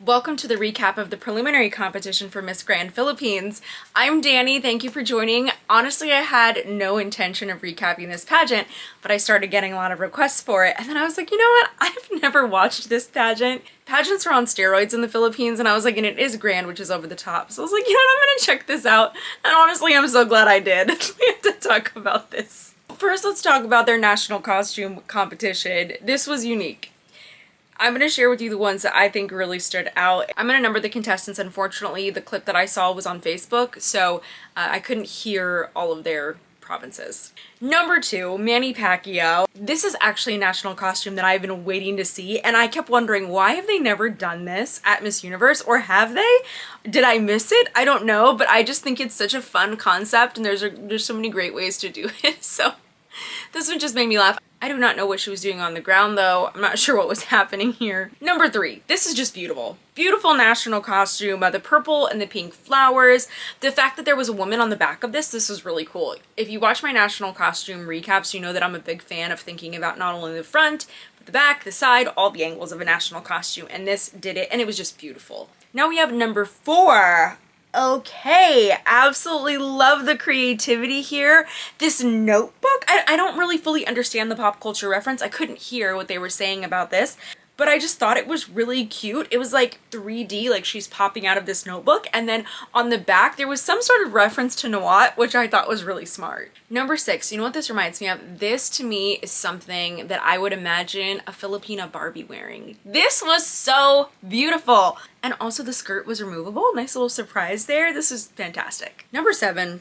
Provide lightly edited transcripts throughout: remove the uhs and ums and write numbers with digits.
Welcome to the recap of the preliminary competition for Miss Grand Philippines. I'm Dani, thank you for joining. Honestly, I had no intention of recapping this pageant, but I started getting a lot of requests for it, and then I was like, you know what, I've never watched this pageant. Pageants are on steroids in the Philippines, and I was like, and it is grand, which is over the top. So I was like, you know what, I'm gonna check this out, and honestly, I'm so glad I did. We have to talk about this. First, let's talk about their national costume competition. This was unique. I'm going to share with you the ones that I think really stood out. I'm going to number the contestants. Unfortunately, the clip that I saw was on Facebook, so I couldn't hear all of their provinces. Number 2, Manny Pacquiao. This is actually a national costume that I've been waiting to see, and I kept wondering, why have they never done this at Miss Universe, or have they? Did I miss it? I don't know, but I just think it's such a fun concept, and there's so many great ways to do it, so this one just made me laugh. I do not know what she was doing on the ground though. I'm not sure what was happening here. Number 3, this is just beautiful. Beautiful national costume, the purple and the pink flowers. The fact that there was a woman on the back of this was really cool. If you watch my national costume recaps, you know that I'm a big fan of thinking about not only the front, but the back, the side, all the angles of a national costume, and this did it, and it was just beautiful. Now we have number 4. Okay, absolutely love the creativity here. This notebook, I don't really fully understand the pop culture reference. I couldn't hear what they were saying about this, but I just thought it was really cute. It was like 3D, like she's popping out of this notebook, and then on the back there was some sort of reference to Nawat, which I thought was really smart. Number 6, you know what this reminds me of? This to me is something that I would imagine a Filipina Barbie wearing. This was so beautiful. And also the skirt was removable. Nice little surprise there. This is fantastic. Number 7,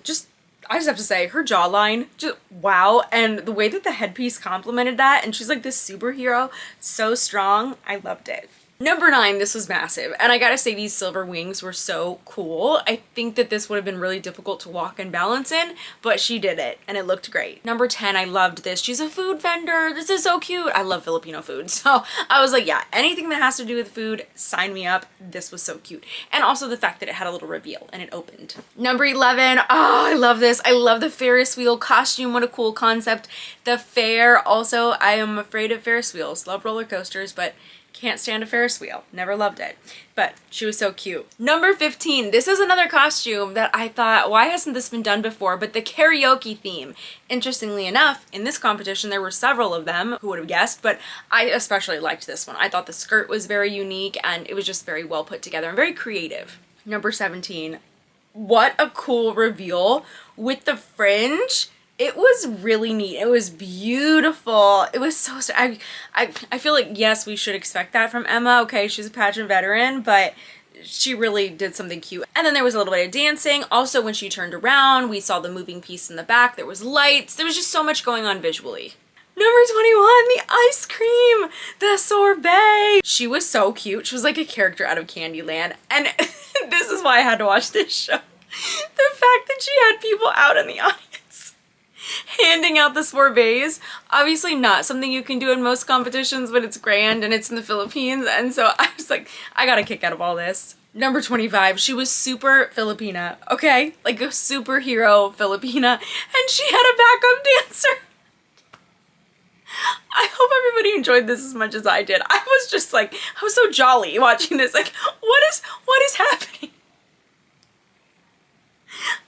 I just have to say, her jawline, just wow. And the way that the headpiece complemented that, and she's like this superhero, so strong. I loved it. Number 9, this was massive, and I gotta say these silver wings were so cool. I think that this would have been really difficult to walk and balance in, but she did it, and it looked great. Number 10, I loved this. She's a food vendor. This is so cute. I love Filipino food, so I was like, yeah, anything that has to do with food, sign me up. This was so cute. And also the fact that it had a little reveal, and it opened. Number 11, oh, I love this. I love the Ferris wheel costume. What a cool concept. The fair, also, I am afraid of Ferris wheels. Love roller coasters, but can't stand a Ferris wheel. Never loved it. But she was so cute. Number 15. This is another costume that I thought, why hasn't this been done before? But the karaoke theme. Interestingly enough, in this competition, there were several of them. Who would have guessed? But I especially liked this one. I thought the skirt was very unique, and it was just very well put together and very creative. Number 17. What a cool reveal with the fringe. It was really neat. It was beautiful. It was so, I feel like, yes, we should expect that from Emma. Okay, she's a pageant veteran, but she really did something cute. And then there was a little bit of dancing. Also, when she turned around, we saw the moving piece in the back. There was lights. There was just so much going on visually. Number 21, the ice cream, the sorbet. She was so cute. She was like a character out of Candyland. And this is why I had to watch this show. The fact that she had people out in the audience handing out the sorbets. Obviously not something you can do in most competitions, but it's grand and it's in the Philippines, and so I was like, I got a kick out of all this. Number 25, she was super Filipina, okay? Like a superhero Filipina, and she had a backup dancer. I hope everybody enjoyed this as much as I did. I was just like, I was so jolly watching this, like, what is happening?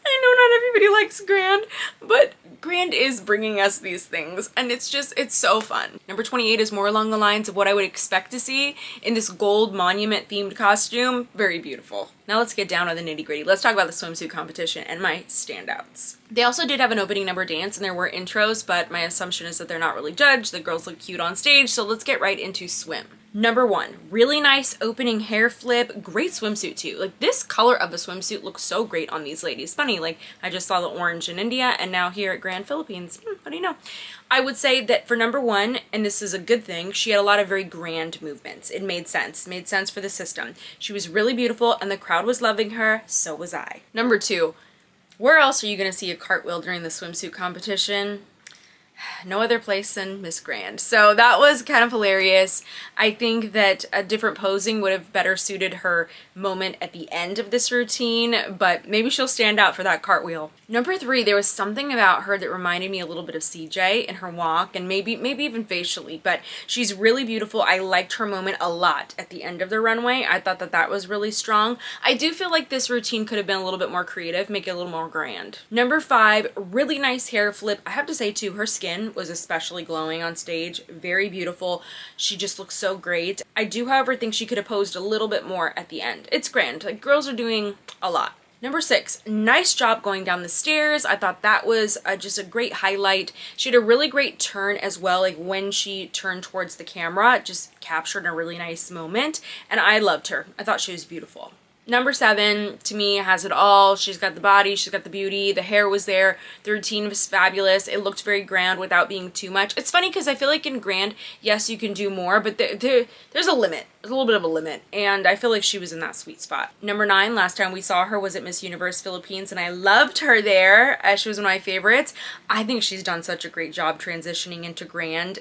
I know not everybody likes grand, but grand is bringing us these things, and it's so fun. Number 28 is more along the lines of what I would expect to see in this gold monument themed costume. Very beautiful. Now let's get down to the nitty gritty. Let's talk about the swimsuit competition and my standouts. They also did have an opening number dance, and there were intros, but my assumption is that they're not really judged. The girls look cute on stage, so let's get right into swim. Number 1, really nice opening hair flip, great swimsuit too. Like this color of the swimsuit looks so great on these ladies. Funny, like I just saw the orange in India and now here at Grand Philippines. What do you know? I would say that for number 1, and this is a good thing, she had a lot of very grand movements. It made sense for the system. She was really beautiful and the crowd was loving her, so was I. Number 2, where else are you gonna see a cartwheel during the swimsuit competition? no other place than Miss Grand. So that was kind of hilarious. I think that a different posing would have better suited her moment at the end of this routine, but maybe she'll stand out for that cartwheel. Number 3, there was something about her that reminded me a little bit of CJ in her walk, and maybe even facially, but she's really beautiful. I liked her moment a lot at the end of the runway. I thought that that was really strong. I do feel like this routine could have been a little bit more creative, make it a little more grand. Number 5, really nice hair flip. I have to say too, her skin was especially glowing on stage. Very beautiful. She just looks so great. I do, however, think she could have posed a little bit more at the end. It's grand. Like, girls are doing a lot. Number 6, nice job going down the stairs. I thought that was just a great highlight. She had a really great turn as well, like when she turned towards the camera, it just captured a really nice moment, and I loved her. I thought she was beautiful. Number 7, to me, has it all. She's got the body, she's got the beauty, the hair was there, the routine was fabulous. It looked very grand without being too much. It's funny because I feel like in grand, yes, you can do more, but there's a limit. There's a little bit of a limit, and I feel like she was in that sweet spot. Number 9, last time we saw her was at Miss Universe Philippines, and I loved her there. She was one of my favorites. I think she's done such a great job transitioning into grand.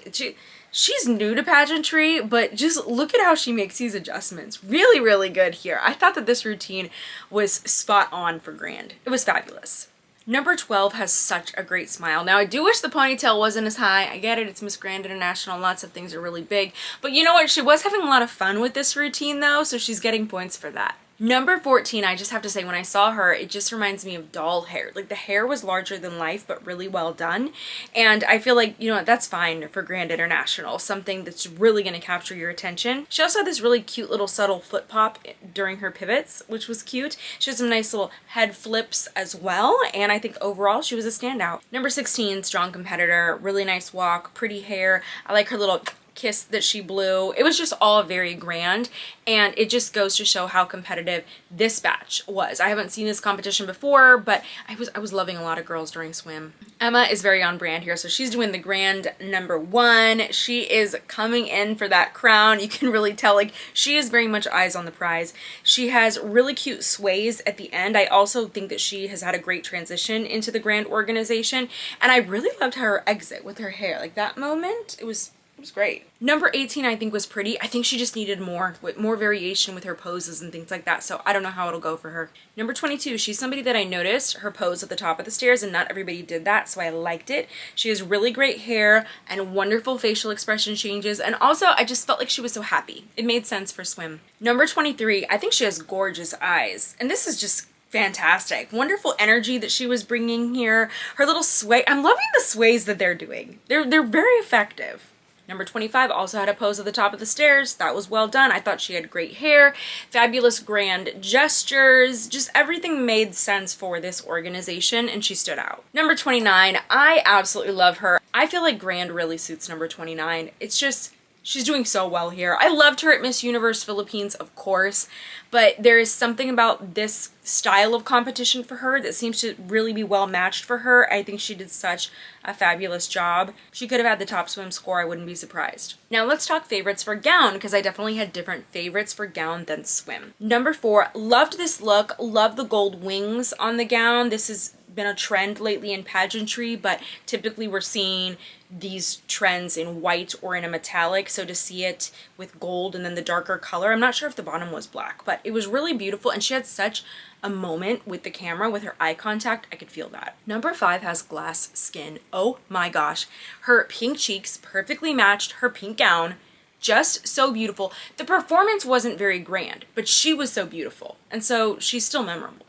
She's new to pageantry, but just look at how she makes these adjustments. Really, really good here. I thought that this routine was spot on for grand. It was fabulous. Number 12 has such a great smile. Now, I do wish the ponytail wasn't as high. I get it, it's Miss Grand International, lots of things are really big. But you know what? She was having a lot of fun with this routine though, so she's getting points for that. Number 14, I just have to say, when I saw her, it just reminds me of doll hair. Like, the hair was larger than life, but really well done. And I feel like, you know what, that's fine for Grand International, something that's really going to capture your attention. She also had this really cute little subtle foot pop during her pivots, which was cute. She had some nice little head flips as well, and I think overall she was a standout. Number 16, strong competitor, really nice walk, pretty hair. I like her little kiss that she blew. It was just all very grand, and it just goes to show how competitive this batch was. I haven't seen this competition before, but I was loving a lot of girls during swim. Emma is very on brand here, so she's doing the grand number 1. She is coming in for that crown. You can really tell, like, she is very much eyes on the prize. She has really cute sways at the end. I also think that she has had a great transition into the grand organization, and I really loved her exit with her hair. Like, that moment, it was great. Number 18, I think, was pretty. I think she just needed more variation with her poses and things like that, so I don't know how it'll go for her. Number 22, she's somebody that I noticed her pose at the top of the stairs, and not everybody did that, so I liked it. She has really great hair and wonderful facial expression changes, and also I just felt like she was so happy. It made sense for swim. Number 23, I think she has gorgeous eyes, and this is just fantastic. Wonderful energy that she was bringing here. Her little sway, I'm loving the sways that they're doing. They're very effective. Number 25 also had a pose at the top of the stairs. That was well done. I thought she had great hair, fabulous grand gestures, just everything made sense for this organization, and she stood out. Number 29, I absolutely love her. I feel like grand really suits number 29. It's just, she's doing so well here. I loved her at Miss Universe Philippines, of course, but there is something about this style of competition for her that seems to really be well matched for her. I think she did such a fabulous job. She could have had the top swim score, I wouldn't be surprised. Now let's talk favorites for gown, because I definitely had different favorites for gown than swim. Number 4, loved this look, loved the gold wings on the gown. This has been a trend lately in pageantry, but typically we're seeing these trends in white or in a metallic, so to see it with gold and then the darker color, I'm not sure if the bottom was black, but it was really beautiful, and she had such a moment with the camera, with her eye contact. I could feel that. Number 5 has glass skin. Oh my gosh. Her pink cheeks perfectly matched her pink gown. Just so beautiful. The performance wasn't very grand, but she was so beautiful, and so she's still memorable.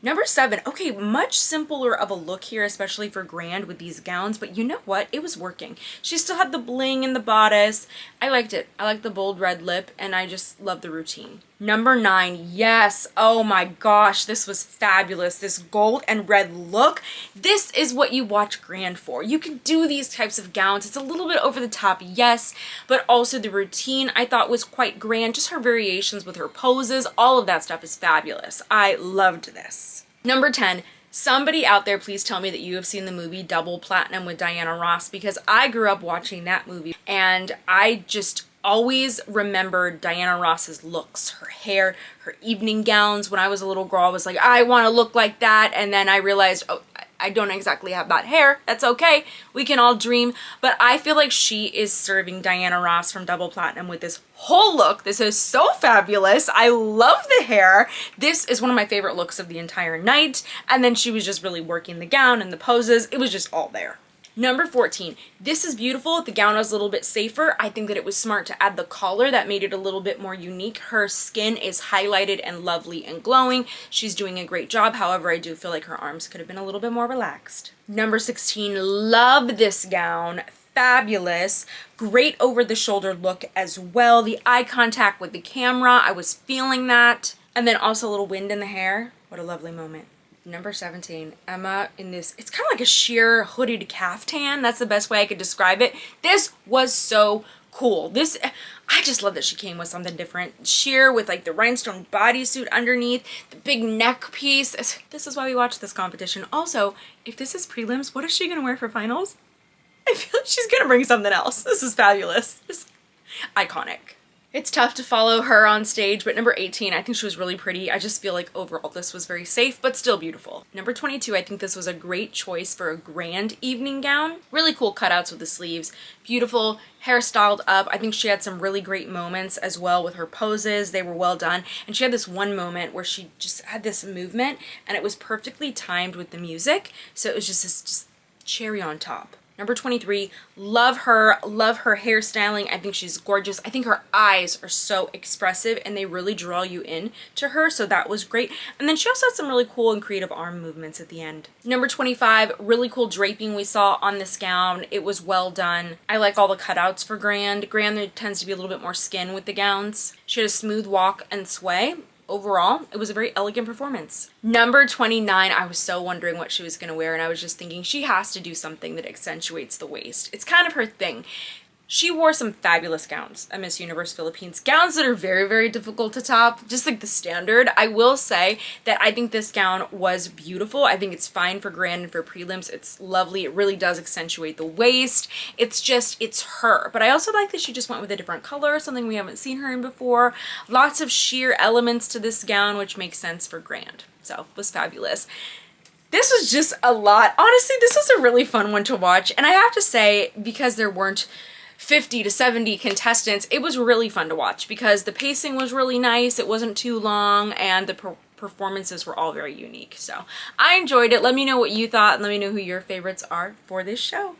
Number 7, okay, much simpler of a look here, especially for grand with these gowns, but you know what? It was working. She still had the bling in the bodice. I liked it. I liked the bold red lip, and I just love the routine. Number 9, yes, oh my gosh, this was fabulous. This gold and red look, this is what you watch grand for. You can do these types of gowns. It's a little bit over the top, yes, but also the routine I thought was quite grand. Just her variations with her poses, all of that stuff is fabulous. I loved this. Number 10, somebody out there please tell me that you have seen the movie Double Platinum with Diana Ross, because I grew up watching that movie, and I just always remembered Diana Ross's looks, her hair, her evening gowns. When I was a little girl, I was like, I want to look like that, and then I realized, oh, I don't exactly have that hair. That's okay. We can all dream. But I feel like she is serving Diana Ross from Double Platinum with this whole look. This is so fabulous. I love the hair. This is one of my favorite looks of the entire night. And then she was just really working the gown and the poses. It was just all there. Number 14, this is beautiful. The gown was a little bit safer. I think that it was smart to add the collar that made it a little bit more unique. Her skin is highlighted and lovely and glowing. She's doing a great job. However, I do feel like her arms could have been a little bit more relaxed. Number 16, love this gown. Fabulous. Great over the shoulder look as well. The eye contact with the camera, I was feeling that. And then also a little wind in the hair. What a lovely moment. Number 17, Emma in this, it's kind of like a sheer hooded caftan. That's the best way I could describe it. This was so cool. I just love that she came with something different. Sheer with like the rhinestone bodysuit underneath, the big neck piece. This is why we watch this competition. Also, if this is prelims, what is she gonna wear for finals? I feel like she's gonna bring something else. This is fabulous. This is iconic. It's tough to follow her on stage, but number 18, I think she was really pretty. I just feel like overall this was very safe, but still beautiful. Number 22, I think this was a great choice for a grand evening gown. Really cool cutouts with the sleeves. Beautiful, hair styled up. I think she had some really great moments as well with her poses. They were well done. And she had this one moment where she just had this movement and it was perfectly timed with the music. So it was just this cherry on top. Number 23, love her hairstyling. I think she's gorgeous. I think her eyes are so expressive and they really draw you in to her, so that was great. And then she also had some really cool and creative arm movements at the end. Number 25, really cool draping we saw on this gown. It was well done. I like all the cutouts for grand. Grand, there tends to be a little bit more skin with the gowns. She had a smooth walk and sway. Overall, it was a very elegant performance. Number 29, I was so wondering what she was gonna wear, and I was just thinking she has to do something that accentuates the waist. It's kind of her thing. She wore some fabulous gowns at Miss Universe Philippines. Gowns that are very, very difficult to top, just like the standard. I will say that I think this gown was beautiful. I think it's fine for grand and for prelims. It's lovely. It really does accentuate the waist. It's her. But I also like that she just went with a different color, something we haven't seen her in before. Lots of sheer elements to this gown, which makes sense for grand. So it was fabulous. This was just a lot. Honestly, this was a really fun one to watch. And I have to say, because there weren't 50 to 70 contestants, it was really fun to watch because the pacing was really nice, it wasn't too long, and the performances were all very unique. So I enjoyed it. Let me know what you thought and let me know who your favorites are for this show.